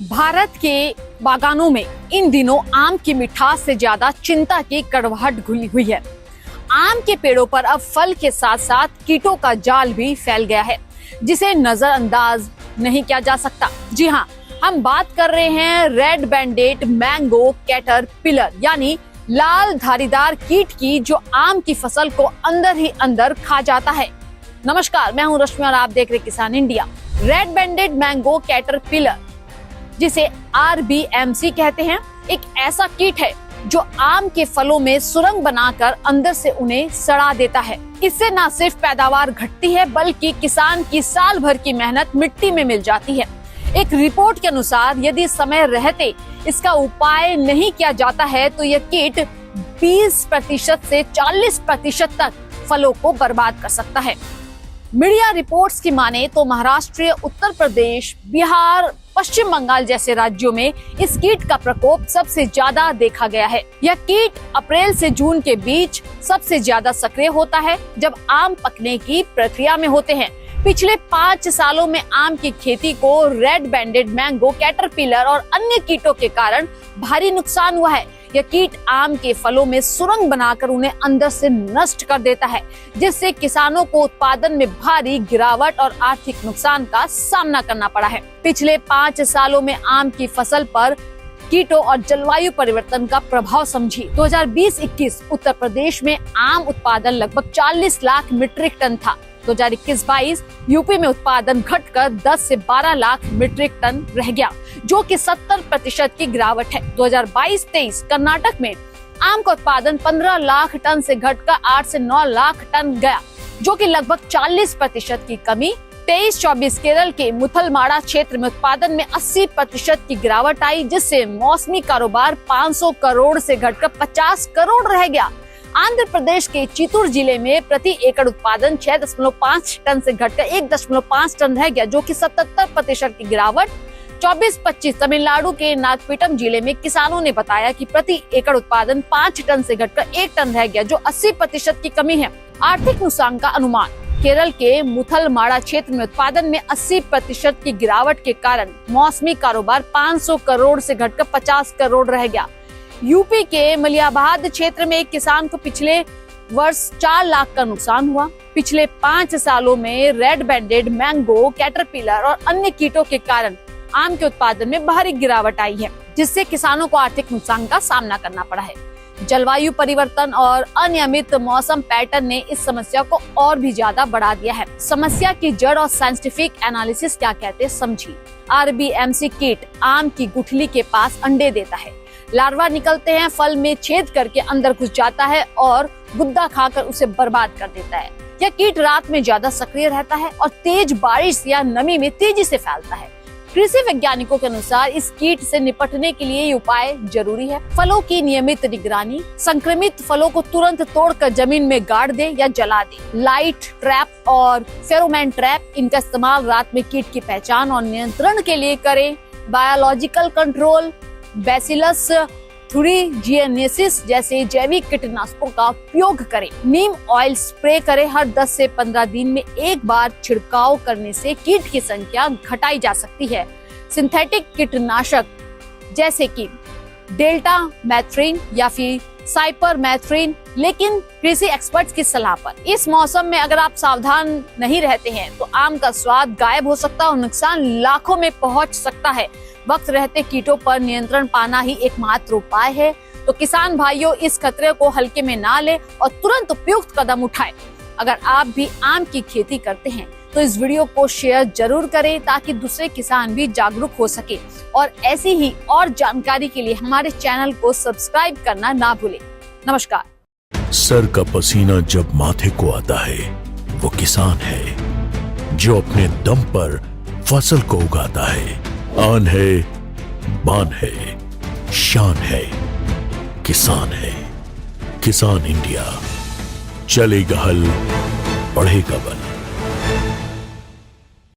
भारत के बागानों में इन दिनों आम की मिठास से ज्यादा चिंता की कड़वाहट घुली हुई है। आम के पेड़ों पर अब फल के साथ साथ कीटों का जाल भी फैल गया है, जिसे नजरअंदाज नहीं किया जा सकता। जी हाँ, हम बात कर रहे हैं रेड बैंडेड मैंगो कैटरपिलर यानी लाल धारीदार कीट की, जो आम की फसल को अंदर ही अंदर खा जाता है। नमस्कार, मैं हूं रश्मि और आप देख रहे किसान इंडिया। रेड बैंडेड मैंगो कैटरपिलर, जिसे RBMC कहते हैं, एक ऐसा कीट है जो आम के फलों में सुरंग बनाकर अंदर से उन्हें सड़ा देता है। इससे न सिर्फ पैदावार घटती है, बल्कि किसान की साल भर की मेहनत मिट्टी में मिल जाती है। एक रिपोर्ट के अनुसार यदि समय रहते इसका उपाय नहीं किया जाता है तो यह कीट 20% से 40% तक फलों को बर्बाद कर सकता है। मीडिया रिपोर्ट्स की माने तो महाराष्ट्र, उत्तर प्रदेश, बिहार, पश्चिम बंगाल जैसे राज्यों में इस कीट का प्रकोप सबसे ज्यादा देखा गया है। यह कीट अप्रैल से जून के बीच सबसे ज्यादा सक्रिय होता है, जब आम पकने की प्रक्रिया में होते हैं। पिछले 5 सालों में आम की खेती को रेड बैंडेड मैंगो कैटरपिलर और अन्य कीटों के कारण भारी नुकसान हुआ है। यह कीट आम के फलों में सुरंग बनाकर उन्हें अंदर से नष्ट कर देता है, जिससे किसानों को उत्पादन में भारी गिरावट और आर्थिक नुकसान का सामना करना पड़ा है। पिछले 5 सालों में आम की फसल पर कीटों और जलवायु परिवर्तन का प्रभाव समझिए। 2020-21 उत्तर प्रदेश में आम उत्पादन लगभग 40 लाख मीट्रिक टन था। 2021-22 यूपी में उत्पादन घटकर 10 से 12 लाख मीट्रिक टन रह गया, जो कि 70% की गिरावट है। 2022-23 कर्नाटक में आम का उत्पादन 15 लाख टन से घटकर 8 से 9 लाख टन गया, जो कि लगभग 40% की कमी। 23-24 केरल के मुथलमाड़ा क्षेत्र में उत्पादन में 80% की गिरावट आई, जिससे मौसमी कारोबार 500 करोड़ से घटकर 50 करोड़ रह गया। आंध्र प्रदेश के चित्तूर जिले में प्रति एकड़ उत्पादन 6.5 टन से घटकर 1.5 टन रह गया, जो कि 77% की गिरावट। 24-25 तमिलनाडु के नागपट्टिनम जिले में किसानों ने बताया कि प्रति एकड़ उत्पादन 5 टन से घटकर 1 टन रह गया, जो 80% की कमी है। आर्थिक नुकसान का अनुमान: केरल के मुथलमाड़ा क्षेत्र में उत्पादन में 80% की गिरावट के कारण मौसमी कारोबार 500 करोड़ से घटकर 50 करोड़ रह गया। यूपी के मलियाबाद क्षेत्र में एक किसान को पिछले वर्ष 4 लाख का नुकसान हुआ। पिछले 5 सालों में रेड बैंडेड मैंगो कैटरपिलर और अन्य कीटों के कारण आम के उत्पादन में भारी गिरावट आई है, जिससे किसानों को आर्थिक नुकसान का सामना करना पड़ा है। जलवायु परिवर्तन और अनियमित मौसम पैटर्न ने इस समस्या को और भी ज्यादा बढ़ा दिया है। समस्या की जड़ और साइंटिफिक एनालिसिस क्या कहते हैं समझिए। RBMC कीट आम की गुठली के पास अंडे देता है। लार्वा निकलते हैं, फल में छेद करके अंदर घुस जाता है और गुद्दा खाकर उसे बर्बाद कर देता है। यह कीट रात में ज्यादा सक्रिय रहता है और तेज बारिश या नमी में तेजी से फैलता है। कृषि वैज्ञानिकों के अनुसार इस कीट से निपटने के लिए उपाय जरूरी है। फलों की नियमित निगरानी, संक्रमित फलों को तुरंत तोड़कर जमीन में गाड़ दे या जला दे। लाइट ट्रैप और फेरोमोन ट्रैप, इनका इस्तेमाल रात में कीट की पहचान और नियंत्रण के लिए करें। बायोलॉजिकल कंट्रोल, बैसिलस थुरिजिएनेसिस जैसे जैविक कीटनाशकों का उपयोग करें। नीम ऑयल स्प्रे करें। हर 10 से 15 दिन में एक बार छिड़काव करने से कीट की संख्या घटाई जा सकती है। सिंथेटिक कीटनाशक जैसे कि डेल्टा मैथ्रिन या फिर साइपरमेथ्रिन, लेकिन कृषि एक्सपर्ट्स की सलाह पर। इस मौसम में अगर आप सावधान नहीं रहते हैं तो आम का स्वाद गायब हो सकता है और नुकसान लाखों में पहुंच सकता है। वक्त रहते कीटों पर नियंत्रण पाना ही एकमात्र उपाय है। तो किसान भाइयों, इस खतरे को हल्के में ना ले और तुरंत उपयुक्त कदम उठाएं। अगर आप भी आम की खेती करते हैं तो इस वीडियो को शेयर जरूर करें, ताकि दूसरे किसान भी जागरूक हो सके। और ऐसी ही और जानकारी के लिए हमारे चैनल को सब्सक्राइब करना ना भूलें। नमस्कार। सर का पसीना जब माथे को आता है, वो किसान है जो अपने दम पर फसल को उगाता है। आन है, बान है, शान है, किसान है। किसान इंडिया, चलेगा हल, बढ़ेगा बल।